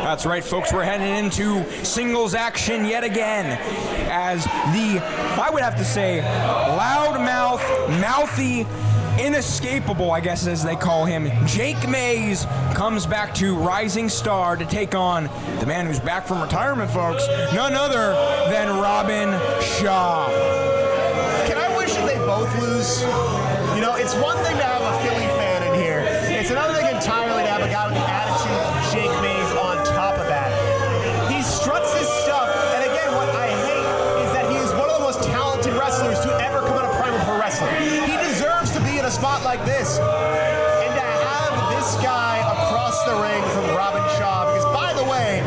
That's right, folks. We're heading into singles action yet again as the, I would have to say, loudmouth, mouthy, inescapable, I guess as they call him, Jake Mays comes back to Rising Star to take on the man who's back from retirement, folks, none other than Robin Shaw. Can I wish that they both lose? You know, it's one thing to have a Philly fan in here. It's another thing entirely to have a guy with the attitude of Jake Mays on top of that. He struts his stuff, and again, what I hate is that he is one of the most talented wrestlers to ever come out of Primal Pro Wrestling. He deserves to be in a spot like this, and to have this guy across the ring from Robin Shaw, because by the way,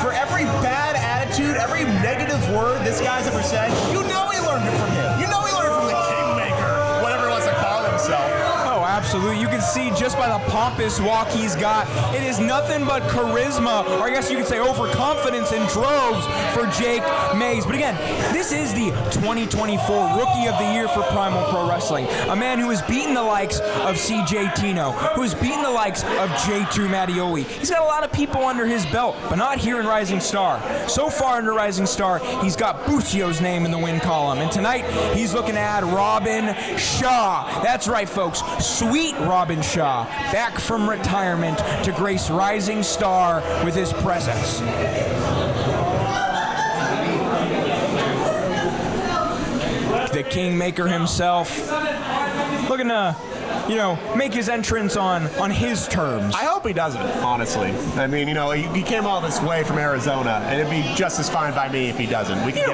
for every bad attitude, every negative word this guy's ever said, you know he learned it from him. You know he learned it from the Kingmaker, whatever he wants to call himself. Oh, absolutely. You can see just by the pompous walk he's got, it is nothing but charisma, or I guess you could say overconfidence in droves for Jake Mays. But again, this is the 2024 Rookie of the Year for Primal Pro Wrestling. A man who has beaten the likes of CJ Tino, who has beaten the likes of J2 Mattioli. He's got a lot of people under his belt, but not here in Rising Star. So far under Rising Star, he's got Bucio's name in the win column. And tonight, he's looking to add Robin Shaw. That's right, folks. Sweet Robin Shaw, back from retirement to grace Rising Star with his presence. The Kingmaker himself, looking to, make his entrance on his terms. I hope he doesn't, honestly. I mean, he came all this way from Arizona, and it'd be just as fine by me if he doesn't. We can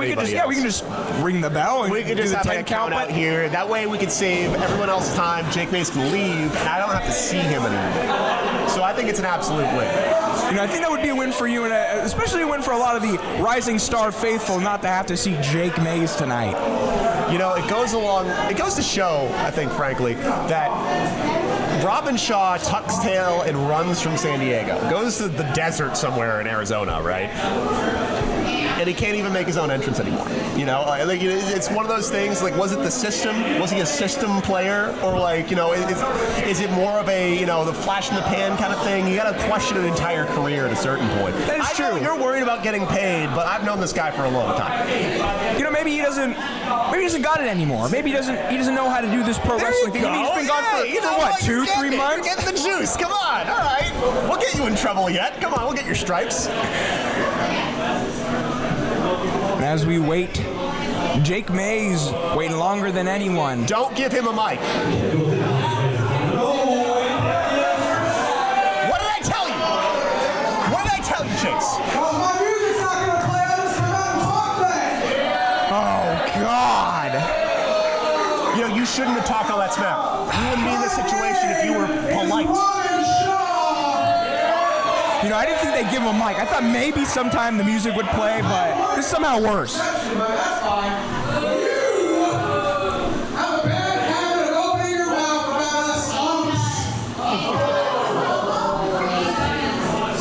just ring the bell and we could do just the have 10 a count out here. That way we could save everyone else's time. Jake Mays can leave, and I don't have to see him anymore. So I think it's an absolute win. I think that would be a win for you, and especially a win for a lot of the Rising Star faithful not to have to see Jake Mays tonight. It goes to show, I think, frankly, that Robin Shaw tucks tail and runs from San Diego. Goes to the desert somewhere in Arizona, right? And he can't even make his own entrance anymore. It's one of those things, like, was it the system? Was he a system player? Or, is it more of a, the flash in the pan kind of thing? You got to question an entire career at a certain point. That is true. I know you're worried about getting paid, but I've known this guy for a long time. Maybe he doesn't got it anymore. Maybe he doesn't know how to do this pro wrestling thing. He's been gone for what, 2-3 months? You're getting the juice. Come on. All right. We'll get you in trouble yet. Come on, we'll get your stripes. As we wait, Jake Mays waiting longer than anyone. Don't give him a mic. What did I tell you? What did I tell you, Chase? Well, my music's not going to play. I'm just come out and talk back. Oh, God. You shouldn't have talked all that smack. You wouldn't be in this situation if you were polite. I didn't think they'd give him a mic. I thought maybe sometime the music would play, but this is somehow worse. That's fine. You have a bad habit of opening your mouth about us.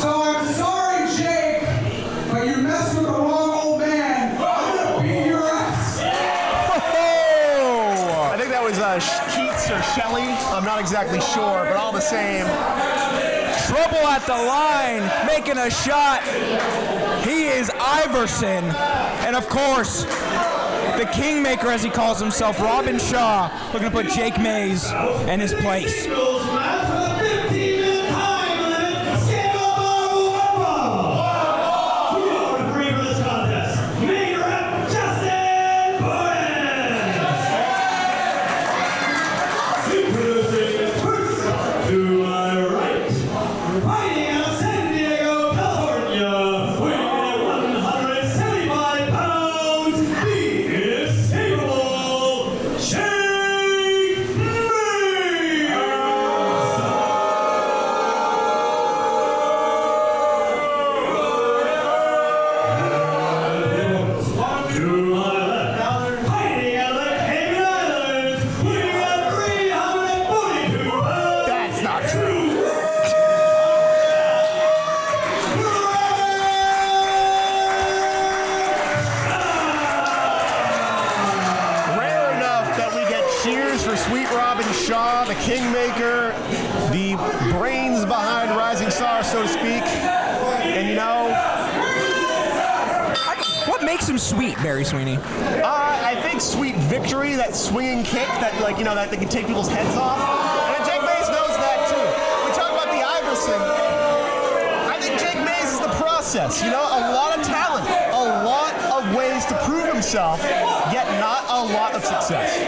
So I'm sorry, Jake, but you messed with the wrong old man. I'm going to beat your ass. I think that was Keats or Shelley. I'm not exactly sure, but all the same. Trouble at the line, making a shot. He is Iverson. And of course, the Kingmaker, as he calls himself, Robin Shaw, looking to put Jake Mays in his place. Shaw, the Kingmaker, the brains behind Rising Star, so to speak. And him sweet, Barry Sweeney? I think sweet victory, that swinging kick that that can take people's heads off. And Jake Mays knows that too. We talk about the Iverson. I think Jake Mays is the process. A lot of talent, a lot of ways to prove himself, yet not a lot of success.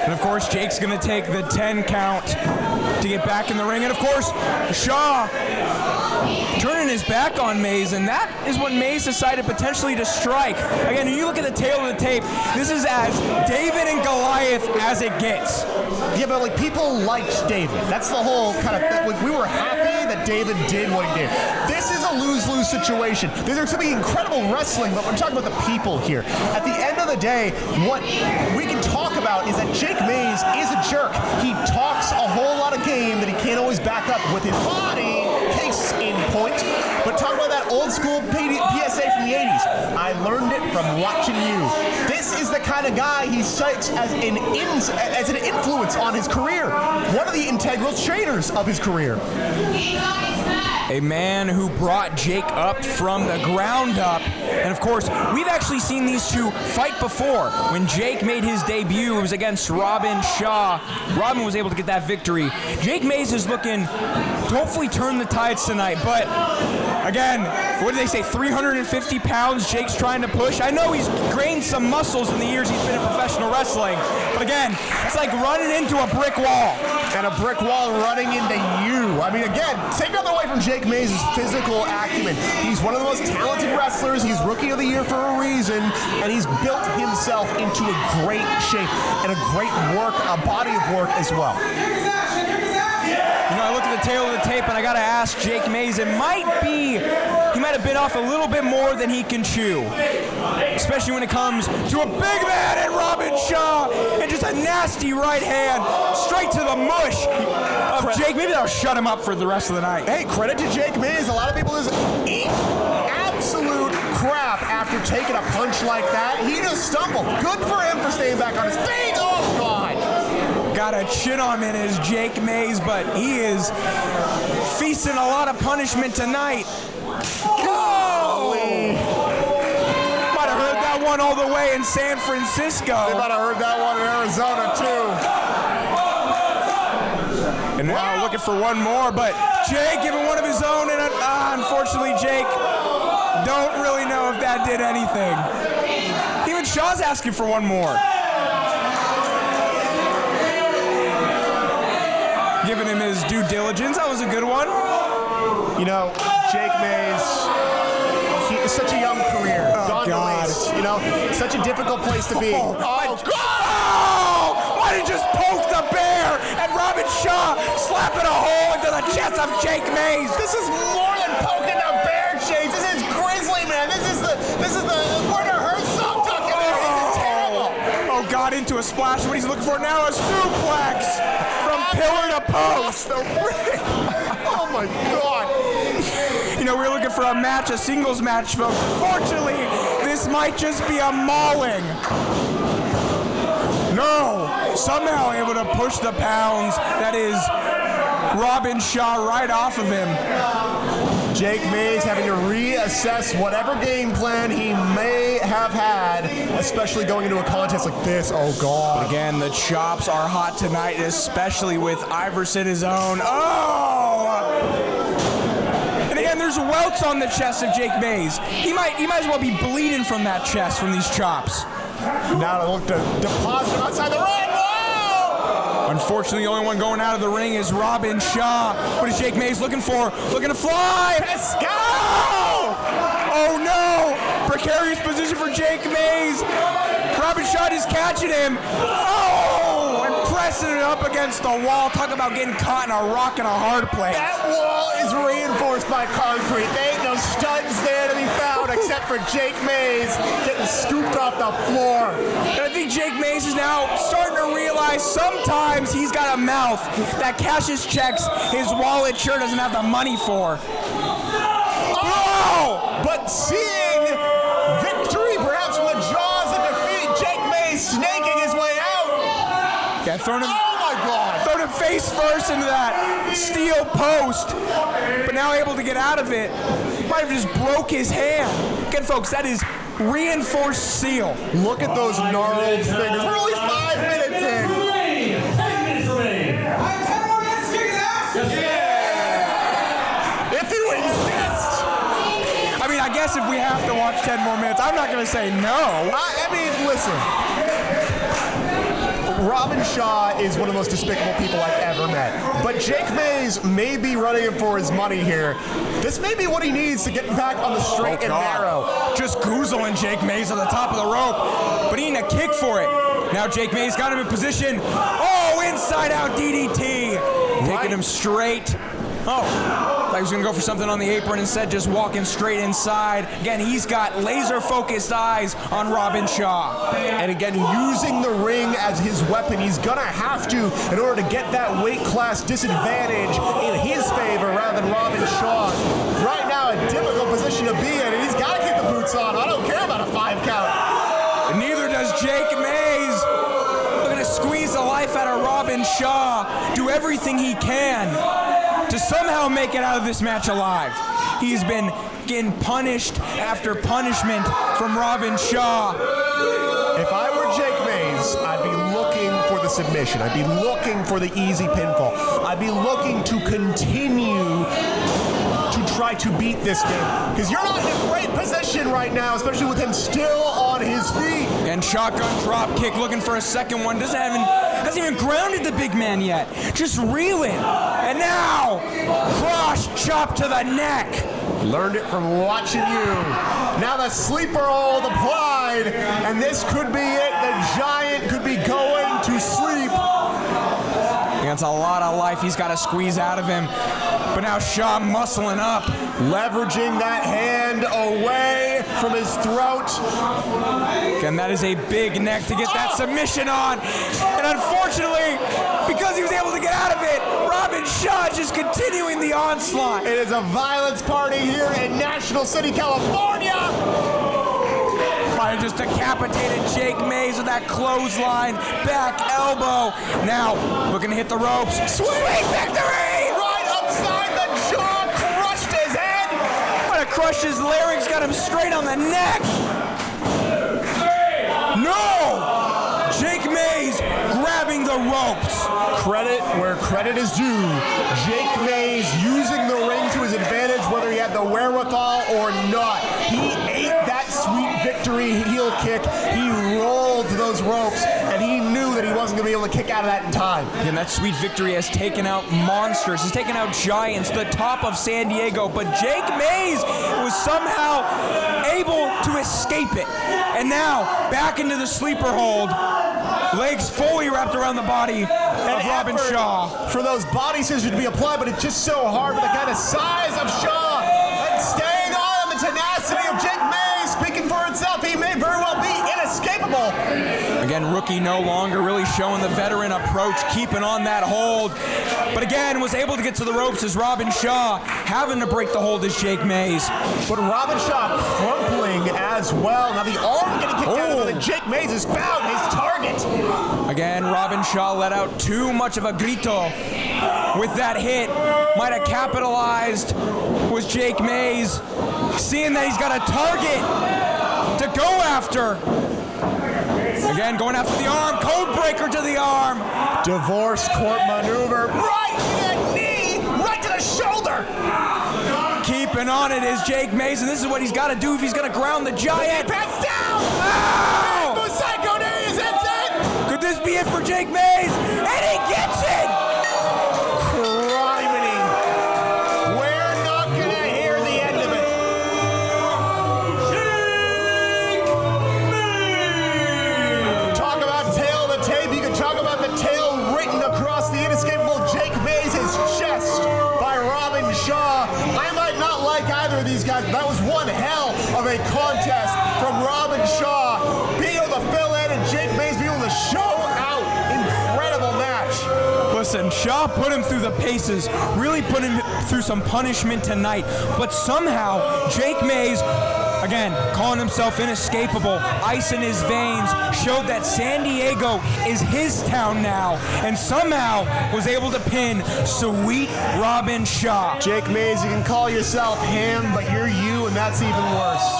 And of course, Jake's going to take the 10 count to get back in the ring. And of course, Shaw turning his back on Mays, and that is when Mays decided potentially to strike. Again, when you look at the tail of the tape, this is as David and Goliath as it gets. Yeah, but people liked David. That's the whole kind of we were happy that David did what he did. This is a lose-lose situation. There's going to be incredible wrestling, but we're talking about the people here. At the end of the day, what we can talk about is that Jake Mays is a jerk. He talks a whole lot of game that he can't always back up with his body. Case in point. But talk about that old school PSA from the 80s. I learned it from watching you. This is the kind of guy he cites as an influence on his career. One of the integral trainers of his career. A man who brought Jake up from the ground up. And of course, we've actually seen these two fight before. When Jake made his debut, it was against Robin Shaw. Robin was able to get that victory. Jake Mays is looking to hopefully turn the tides tonight. But again, what do they say, 350 pounds Jake's trying to push? I know he's gained some muscles in the years he's been in professional wrestling. But again, it's like running into a brick wall. And a brick wall running into you. I mean, again, take nothing away from Jake Mays' physical acumen. He's one of the most talented wrestlers. He's Rookie of the Year for a reason, and he's built himself into a great shape and a great body of work as well. I look at the tail of the tape, and I got to ask Jake Mays, he might have bit off a little bit more than he can chew, especially when it comes to a big man in Robin Shaw, and just a nasty right hand straight to the mush of Jake. Maybe that'll shut him up for the rest of the night. Hey, credit to Jake Mays. A lot of people just eat absolute crap after taking a punch like that. He just stumbled. Good for him for staying back on his feet. Oh, God. Got a chin on him is Jake Mays, but he is feasting a lot of punishment tonight. Golly. Might have heard that one all the way in San Francisco. They might have heard that one in Arizona, too. And now looking for one more, but Jake giving one of his own, and unfortunately, Jake, don't really know if that did anything. Even Shaw's asking for one more. Giving him his due diligence. That was a good one. Jake Mays, it's such a young career. Oh, God. Such a difficult place to be. Oh, God! Why did he just poke the bear? And Robin Shaw slapping a hole into the chest of Jake Mays. This is more than poking a bear, Chase. This is Grizzly, man. This is the Werner Herzog documentary. This is terrible. Oh, God, into a splash. What he's looking for now is suplex from pillar to post. The ring. Oh, my God. We're looking for a match, a singles match, folks. Fortunately, this might just be a mauling. No, somehow able to push the pounds. That is Robin Shaw right off of him. Jake Mays having to reassess whatever game plan he may have had, especially going into a contest like this. Oh, God. But again, the chops are hot tonight, especially with Iverson his own. Oh! And again, there's welts on the chest of Jake Mays. He might as well be bleeding from that chest from these chops. Now to look to deposit him outside the ring. Whoa! Unfortunately, the only one going out of the ring is Robin Shaw. What is Jake Mays looking for? Looking to fly. Pesco! Oh, no! Precarious position for Jake Mays. Robin Shaw is catching him. Oh! And pressing it up against the wall. Talk about getting caught in a rock and a hard place. That wall is reinforced by concrete. There ain't no studs there to be found except for Jake Mays getting scooped off the floor. And I think Jake Mays is now starting to realize sometimes he's got a mouth that cashes checks his wallet sure doesn't have the money for. Oh! But seeing victory perhaps from the jaws of defeat, Jake Mays snaking his way out. Yeah, throwing him. Oh my God! Thrown him face first into that steel post, but now able to get out of it. Might have just broke his hand. Again, folks, that is reinforced steel. Look at those gnarled fingers. We're only 5 minutes in. I'm 10 more minutes to kick his ass. Yeah! If you insist. I mean, I guess if we have to watch 10 more minutes, I'm not going to say no. I mean, listen. Robin Shaw is one of the most despicable people I've ever met. But Jake Mays may be running him for his money here. This may be what he needs to get back on the straight and narrow. Just goozling Jake Mays on the top of the rope, but he needed a kick for it. Now Jake Mays got him in position. Oh, inside out DDT. Taking him straight. Oh, thought he was going to go for something on the apron, instead just walking straight inside. Again, he's got laser-focused eyes on Robin Shaw. And again, using the ring as his weapon, he's going to have to in order to get that weight class disadvantage in his favor rather than Robin Shaw's. Right now, a difficult position to be in, and he's got to keep the boots on. I don't care about a 5 count. And neither does Jake Mays. Looking to squeeze the life out of Robin Shaw. Do everything he can to somehow make it out of this match alive. He's been getting punished after punishment from Robin Shaw. If I were Jake Mays, I'd be looking for the submission. I'd be looking for the easy pinfall. I'd be looking to continue to try to beat this man. Because you're not in a great position right now, especially with him still on his feet. And shotgun drop kick, looking for a second one. Hasn't even grounded the big man yet. Just reeling. And now, cross chop to the neck. Learned it from watching you. Now the sleeper hold applied, and this could be it. The Giant could be going to sleep. That's a lot of life he's got to squeeze out of him. But now Shaw muscling up. Leveraging that hand away from his throat. And that is a big neck to get that submission on. And unfortunately, because he was able to get out of it, Robin Shaw is just continuing the onslaught. It is a violence party here in National City, California. Might have just decapitated Jake Mays with that clothesline, back elbow. Now, looking to hit the ropes. Sweet victory! Right upside the jaw, crushed his head. Might have crushed his larynx, got him straight on the neck. No! Jake Mays grabbing the ropes. Credit where credit is due. Jake Mays using the ring to his advantage, whether he had the wherewithal or not. He ate that sweet victory heel kick. He rolled those ropes, and he knew that he wasn't going to be able to kick out of that in time. And that sweet victory has taken out monsters. Has taken out giants, the top of San Diego. But Jake Mays was somehow able to escape it. And now, back into the sleeper hold. Legs fully wrapped around the body of Robin Shaw. For those body scissors to be applied, but it's just so hard with the kind of size of Shaw. And staying on the tenacity of Jake Mays, speaking for itself, he may very well be inescapable. Again, rookie no longer really showing the veteran approach, keeping on that hold. But again, was able to get to the ropes as Robin Shaw, having to break the hold as Jake Mays. But Robin Shaw crumpling as well. Now the arm getting kicked out of it, and Jake Mays has found his target. Again, Robin Shaw let out too much of a grito with that hit. Might have capitalized was Jake Mays, seeing that he's got a target to go after. Again, going after the arm, code breaker to the arm. Divorce court maneuver, right to the knee, right to the shoulder. Keeping on it is Jake Mays, and this is what he's got to do if he's going to ground the Giant. Pass down. Ow! Psycho days, that's it. Could this be it for Jake Mays? And he gets it! Criminy. We're not going to hear the end of it. Jake Mays! Talk about tail of the tape. You can talk about the tail written across the inescapable Jake Mays' chest by Robin Shaw. I might not like either of these guys, but that was one hell of a contest from Robin Shaw. Being able to fill in and Jake Mays being able to show out. Incredible match. Listen, Shaw put him through the paces, really put him through some punishment tonight, but somehow Jake Mays, again, calling himself inescapable, ice in his veins, showed that San Diego is his town now, and somehow was able to pin sweet Robin Shaw. Jake Mays, you can call yourself him, but you're you, and that's even worse.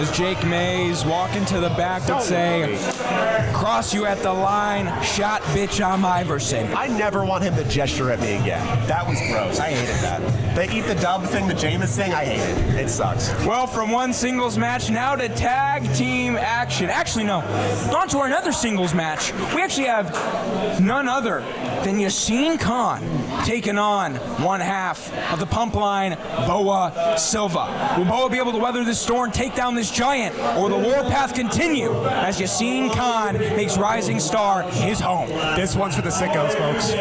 As Jake Mays walking to the back would say, cross you at the line, shot bitch, I'm Iverson. I never want him to gesture at me again. That was gross. I hated that. The eat the dub thing, the Jameis thing, I hate it. It sucks. Well, from one singles match now to tag team action. Actually, no. On to our another singles match. We actually have none other than Yassine Khan taking on one half of the pump line, Boa Silva. Will Boa be able to weather this storm and take down this giant, or will the warpath continue as Yassine Khan makes Rising Star his home? This one's for the sickos, folks.